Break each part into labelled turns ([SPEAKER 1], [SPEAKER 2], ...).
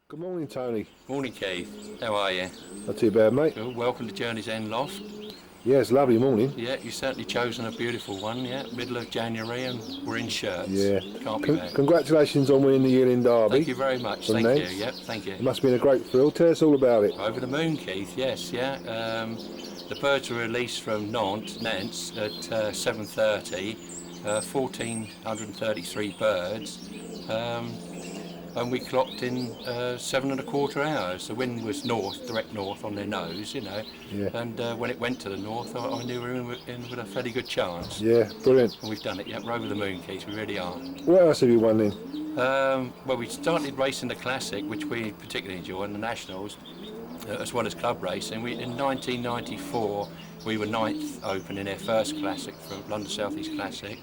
[SPEAKER 1] Good morning, Tony.
[SPEAKER 2] Morning, Keith. How are you?
[SPEAKER 1] Not too bad, mate.
[SPEAKER 2] Good. Welcome to Journey's End Loft.
[SPEAKER 1] Yeah, it's a lovely morning.
[SPEAKER 2] Yeah, you've certainly chosen a beautiful one. Yeah, middle of January, and we're in shirts.
[SPEAKER 1] Yeah.
[SPEAKER 2] Can't be bad.
[SPEAKER 1] Congratulations on winning the Yearling Derby.
[SPEAKER 2] Thank you very much.
[SPEAKER 1] from
[SPEAKER 2] Thank
[SPEAKER 1] Nantes.
[SPEAKER 2] you. Yep. Thank you.
[SPEAKER 1] It must have been a great thrill. Tell us all about it.
[SPEAKER 2] Over the moon, Keith. Yes. Yeah. The birds were released from Nantes at 7:30. 1,433 birds. And we clocked in 7¼ hours. The wind was direct north on their nose, you know.
[SPEAKER 1] Yeah.
[SPEAKER 2] And when it went to the north, I knew we were in with a fairly good chance.
[SPEAKER 1] Yeah, brilliant.
[SPEAKER 2] And we've done it, yeah. We're over the moon, Keith, we really are.
[SPEAKER 1] What else have you won then?
[SPEAKER 2] Well, we started racing the Classic, which we particularly enjoy, and the Nationals, as well as club racing. In 1994, we were 9th open in our first Classic, from London South East Classic.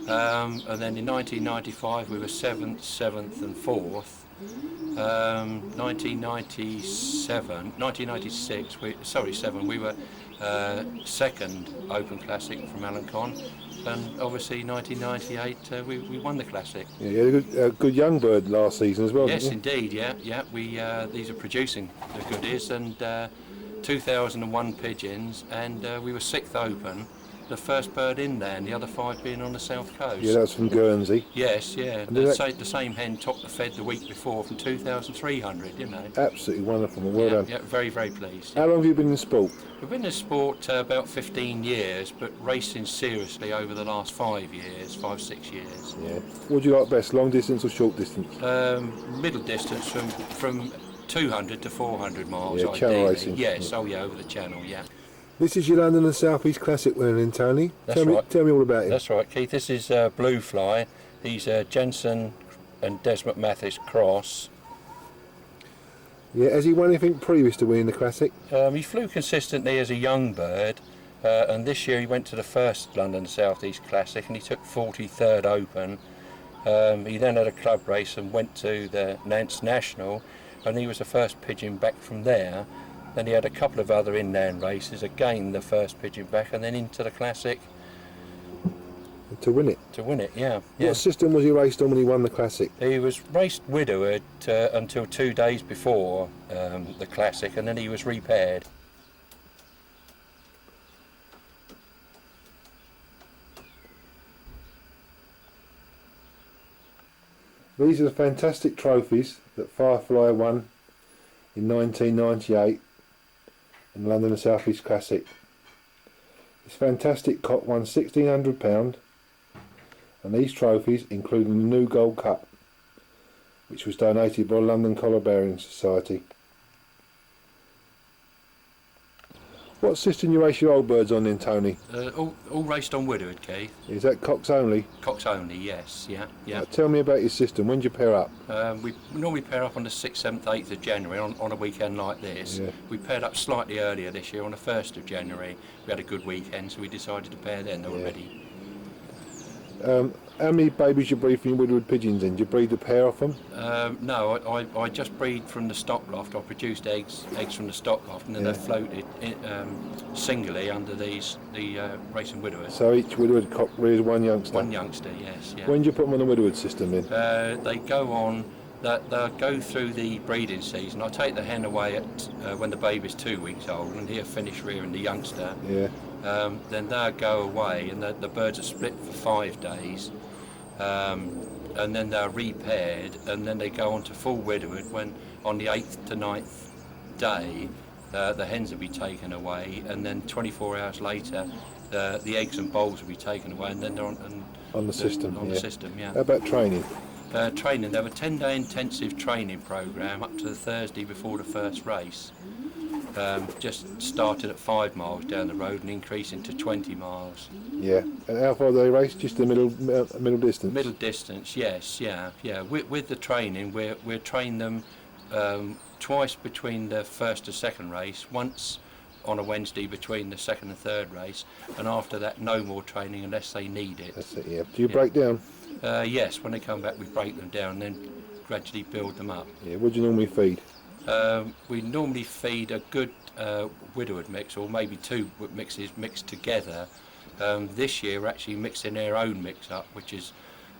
[SPEAKER 2] And then in 1995 we were 7th and 4th. 1996 we were 2nd Open Classic from Alencon, and obviously 1998 we won the Classic.
[SPEAKER 1] Yeah, you had a good young bird last season as well.
[SPEAKER 2] Yes,
[SPEAKER 1] didn't you?
[SPEAKER 2] indeed. Yeah. These are producing the goodies, and 2001 pigeons, and we were 6th Open. The first bird in there, and the other 5 being on the south coast.
[SPEAKER 1] Yeah, that's from Guernsey.
[SPEAKER 2] Yes, yeah.
[SPEAKER 1] And
[SPEAKER 2] The same hen topped the fed the week before from 2,300, you know.
[SPEAKER 1] Absolutely wonderful. Well done.
[SPEAKER 2] Yeah, very, very pleased.
[SPEAKER 1] How long have you been in sport?
[SPEAKER 2] We've been in sport about 15 years, but racing seriously over the last 5 years, 5-6 years.
[SPEAKER 1] Yeah. What do you like best, long distance or short distance?
[SPEAKER 2] Middle distance from 200 to 400 miles.
[SPEAKER 1] Yeah, channel
[SPEAKER 2] ideally.
[SPEAKER 1] racing.
[SPEAKER 2] Yes, oh yeah, over the channel, yeah.
[SPEAKER 1] This is your London and South East Classic winning, Tony.
[SPEAKER 2] That's right.
[SPEAKER 1] Tell me all about him.
[SPEAKER 2] That's right, Keith. This is Blue Fly. He's Jensen and Desmond Mathis cross.
[SPEAKER 1] Yeah, has he won anything previous to winning the Classic?
[SPEAKER 2] He flew consistently as a young bird, and this year he went to the first London South East Classic and he took 43rd Open. He then had a club race and went to the Nantes National, and he was the first pigeon back from there. Then he had a couple of other inland races, again the first pigeon back, and then into the Classic.
[SPEAKER 1] To win it?
[SPEAKER 2] To win it, yeah.
[SPEAKER 1] What system was he raced on when he won the Classic?
[SPEAKER 2] He was raced Widowhood until 2 days before the Classic, and then he was repaired.
[SPEAKER 1] These are the fantastic trophies that Firefly won in 1998 in the London and South East Classic. This fantastic cock won £1,600, and these trophies, including the new Gold Cup, which was donated by the London Collar Bearing Society. What system you race your old birds on then, Tony?
[SPEAKER 2] All raced on Widowhood, Keith.
[SPEAKER 1] Is that cocks only?
[SPEAKER 2] Cocks only, yes, yeah.
[SPEAKER 1] Tell me about your system. When do you pair up?
[SPEAKER 2] We normally pair up on the 6th, 7th, 8th of January on a weekend like this.
[SPEAKER 1] Yeah.
[SPEAKER 2] We paired up slightly earlier this year on the 1st of January. We had a good weekend, so we decided to pair then. They were ready.
[SPEAKER 1] How many babies you breed from your Widowhood pigeons then? Do you breed the pair off them?
[SPEAKER 2] No, I just breed from the stock loft. I produced eggs from the stock loft, and then they're floated singly under the racing Widowhood.
[SPEAKER 1] So each Widowhood cock rears one youngster?
[SPEAKER 2] One youngster, yes. Yeah.
[SPEAKER 1] When do you put them on the Widowhood system then?
[SPEAKER 2] They go on. They'll go through the breeding season. I take the hen away when the baby's 2 weeks old, and he'll finish rearing the youngster.
[SPEAKER 1] Yeah.
[SPEAKER 2] Then they'll go away, and the birds are split for 5 days. And then they're repaired, and then they go on to full Widowhood when on the 8th to 9th day the hens will be taken away, and then 24 hours later the eggs and bowls will be taken away, and then they're
[SPEAKER 1] on the system.
[SPEAKER 2] The system, yeah.
[SPEAKER 1] How about training?
[SPEAKER 2] Training, they have a 10-day intensive training programme up to the Thursday before the first race. Just started at 5 miles down the road and increasing to 20 miles.
[SPEAKER 1] Yeah. And how far do they race? Just the middle distance?
[SPEAKER 2] Middle distance, yes, yeah. With the training, we're train them twice between the first and second race, once on a Wednesday between the second and third race, and after that no more training unless they need it.
[SPEAKER 1] That's it, yeah. Do you break down?
[SPEAKER 2] Yes, when they come back we break them down and then gradually build them up.
[SPEAKER 1] Yeah. What do you normally feed?
[SPEAKER 2] We normally feed a good Widowhood mix, or maybe 2 mixes mixed together. This year we're actually mixing our own mix up, which is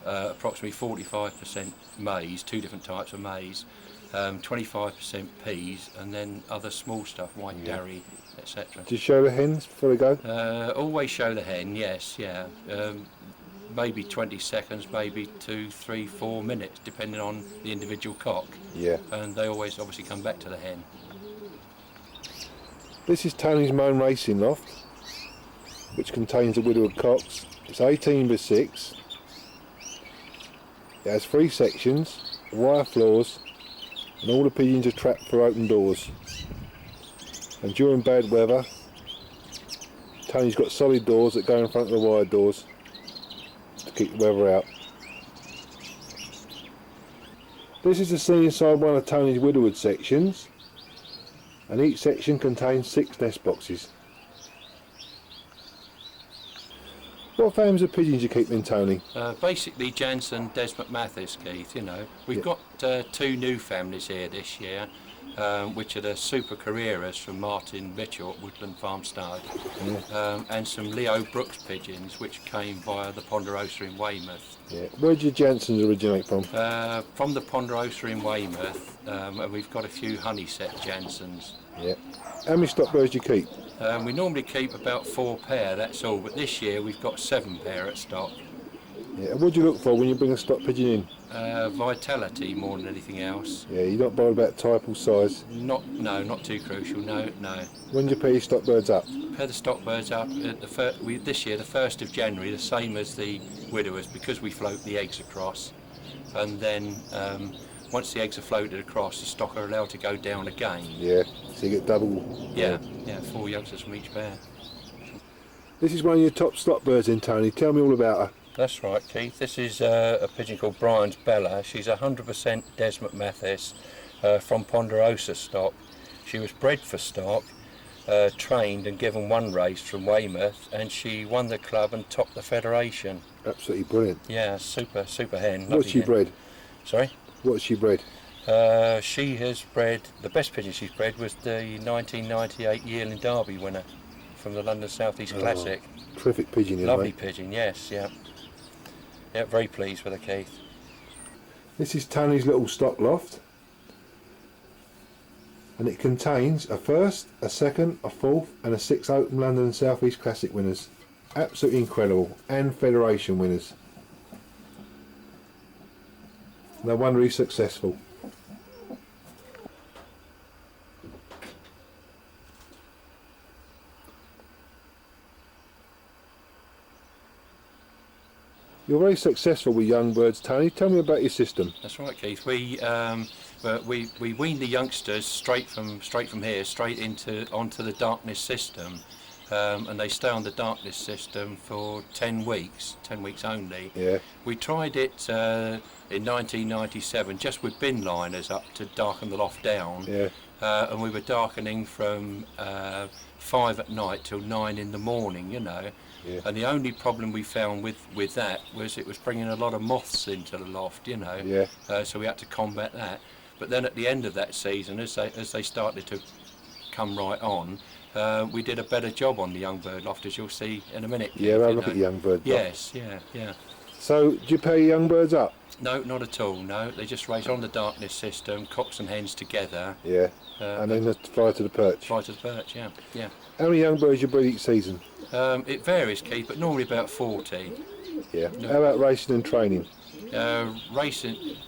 [SPEAKER 2] approximately 45% maize, 2 different types of maize, 25% peas, and then other small stuff, white dairy, etc.
[SPEAKER 1] Do you show the hens before they go?
[SPEAKER 2] Always show the hen, yes, yeah. Maybe 20 seconds, maybe 2, 3, 4 minutes, depending on the individual cock.
[SPEAKER 1] Yeah.
[SPEAKER 2] And they always obviously come back to the hen.
[SPEAKER 1] This is Tony's main racing loft, which contains the Widowhood cocks. It's 18x6. It has 3 sections, wire floors, and all the pigeons are trapped for open doors. And during bad weather, Tony's got solid doors that go in front of the wire doors to keep the weather out. This is the scene inside one of Tony's Widowhood sections, and each section contains 6 nest boxes. What families of pigeons you keep in, Tony?
[SPEAKER 2] Basically Jansen, Desmond Mathis, Keith, you know. We've got 2 new families here this year, which are the Super Carreras from Mott in Mitchell at Woodland Farm Stud, and some Leo Brooks pigeons which came via the Ponderosa in Weymouth.
[SPEAKER 1] Yeah. Where did your Jansons originate from?
[SPEAKER 2] From the Ponderosa in Weymouth, and we've got a few honeyset Jansons.
[SPEAKER 1] Yeah. How many stock birds do you keep?
[SPEAKER 2] We normally keep about 4 pair, that's all, but this year we've got 7 pair at stock.
[SPEAKER 1] Yeah. What do you look for when you bring a stock pigeon in?
[SPEAKER 2] Vitality more than anything else.
[SPEAKER 1] Yeah, you're not bothered about type or size?
[SPEAKER 2] No, not too crucial, no.
[SPEAKER 1] When do you pair your stock birds up?
[SPEAKER 2] Pair the stock birds up at this year, the 1st of January, the same as the widowers, because we float the eggs across. And then once the eggs are floated across, the stock are allowed to go down again.
[SPEAKER 1] Yeah, so you get double.
[SPEAKER 2] Yeah, 4 youngsters from each pair.
[SPEAKER 1] This is one of your top stock birds in, Tony. Tell me all about her.
[SPEAKER 2] That's right, Keith. This is a pigeon called Brian's Bella. She's 100% Desmond Mathis from Ponderosa stock. She was bred for stock, trained and given 1 race from Weymouth, and she won the club and topped the federation.
[SPEAKER 1] Absolutely brilliant.
[SPEAKER 2] Yeah, super hen.
[SPEAKER 1] What's she bred?
[SPEAKER 2] Sorry?
[SPEAKER 1] What's she bred?
[SPEAKER 2] She has bred, the best pigeon she's bred was the 1998 Yearling Derby winner from the London South East Classic.
[SPEAKER 1] Terrific pigeon,
[SPEAKER 2] Lovely
[SPEAKER 1] mate.
[SPEAKER 2] pigeon, yes, yeah. Yeah, very pleased with her, Keith.
[SPEAKER 1] This is Tony's little stock loft, and it contains a 1st, a 2nd, a 4th and a 6th Open London and South East Classic winners. Absolutely incredible, and Federation winners. No wonder he's successful. You're very successful with young birds, Tony. Tell me about your system.
[SPEAKER 2] That's right, Keith. We wean the youngsters straight from here, onto the darkness system, and they stay on the darkness system for 10 weeks only. Yeah. We tried it in 1997, just with bin liners up to darken the loft down. Yeah. And we were darkening from 5 at night till 9 in the morning, you know. Yeah. And the only problem we found with that was it was bringing a lot of moths into the loft, you know. Yeah. So we had to combat that. But then at the end of that season, as they started to come right on, we did a better job on the young bird loft, as you'll see in a minute.
[SPEAKER 1] Yeah, I'll look at the young bird loft.
[SPEAKER 2] Yes, yeah.
[SPEAKER 1] So, do you pair your young birds up?
[SPEAKER 2] No, not at all, no. They just race on the darkness system, cocks and hens together.
[SPEAKER 1] Yeah, and then fly to the perch.
[SPEAKER 2] Fly to the perch, yeah.
[SPEAKER 1] How many young birds you breed each season?
[SPEAKER 2] It varies, Keith, but normally about 40.
[SPEAKER 1] Yeah. How about racing and training?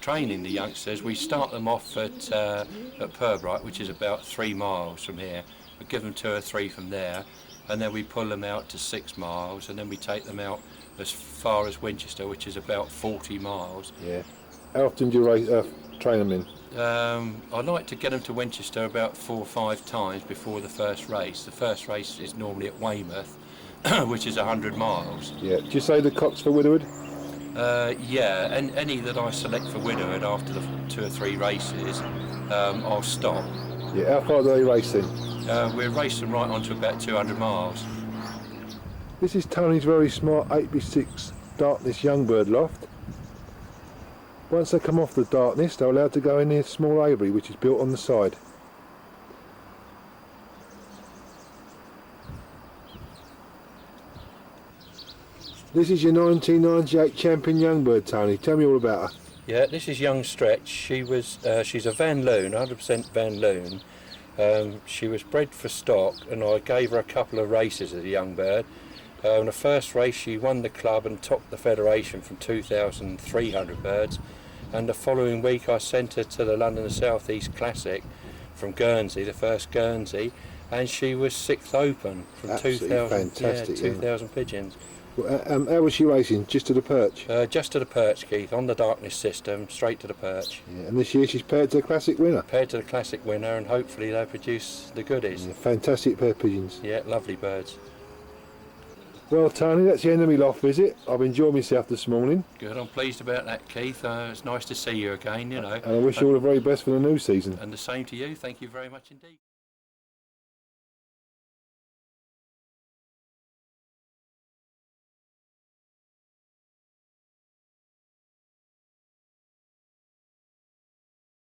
[SPEAKER 2] Training the youngsters, we start them off at Purbright, which is about 3 miles from here. We give them 2 or 3 from there, and then we pull them out to 6 miles, and then we take them out as far as Winchester, which is about 40 miles. Yeah.
[SPEAKER 1] How often do you train them in?
[SPEAKER 2] I like to get them to Winchester about 4 or 5 times before the first race. The first race is normally at Weymouth, which is 100 miles.
[SPEAKER 1] Yeah. Do you say the cocks for Widowhood?
[SPEAKER 2] Yeah, and any that I select for Widowhood after the 2 or 3 races, I'll stop.
[SPEAKER 1] Yeah. How far do they race in?
[SPEAKER 2] We're racing right on to about 200 miles.
[SPEAKER 1] This is Tony's very smart 8x6 darkness young bird loft. Once they come off the darkness, they're allowed to go in the small aviary, which is built on the side. This is your 1998 champion young bird, Tony. Tell me all about her.
[SPEAKER 2] Yeah, this is young Stretch. She's a Van Loon, 100% Van Loon. She was bred for stock, and I gave her a couple of races as a young bird. In the first race she won the club and topped the federation from 2,300 birds, and the following week I sent her to the London South East Classic from Guernsey, the first Guernsey, and she was 6th open from 2,000 pigeons.
[SPEAKER 1] Well, how was she racing? Just to the perch?
[SPEAKER 2] Just to the perch, Keith, on the darkness system, straight to the perch.
[SPEAKER 1] Yeah, and this year she's paired to the Classic winner?
[SPEAKER 2] Paired to the Classic winner, and hopefully they'll produce the goodies.
[SPEAKER 1] Yeah, fantastic pair of pigeons.
[SPEAKER 2] Yeah, lovely birds.
[SPEAKER 1] Well, Tony, that's the end of my loft visit. I've enjoyed myself this morning.
[SPEAKER 2] Good, I'm pleased about that, Keith. It's nice to see you again, you know.
[SPEAKER 1] And I wish you all the very best for the new season.
[SPEAKER 2] And the same to you. Thank you very much indeed.